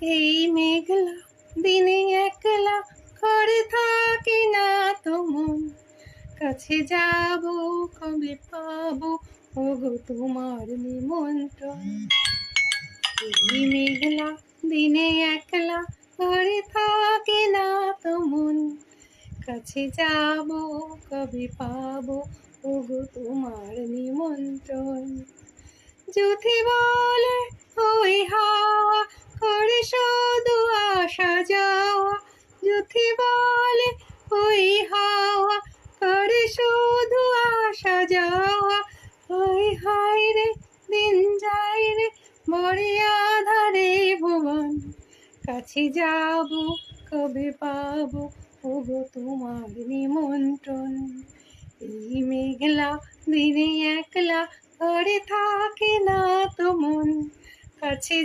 এই মেঘলা দিনে একলা ঘরে থাকি না তো মন, কাছে যাব কবে পাবো ওগো তোমার নিমন্ত্রণ। এই মেঘলা দিনে একলা ঘরে থাকি না তো মন, কাছে যাব কবে পাবো ওগো তোমার নিমন্ত্রণ। যদি বলে ওই হাওয়া করে শুধু আসা যাওয়া, যদি বলে ওই হাওয়া করে শুধু আসা যাওয়া, হায় হায় রে দিন যায় রে মরে আধারে ভুবন, কাছে যাব কবে পাবো ওগো তোমার নিমন্ত্রণ। এই মেঘলা দিনে একলা ঘরে থাকে না তো মন, কাছে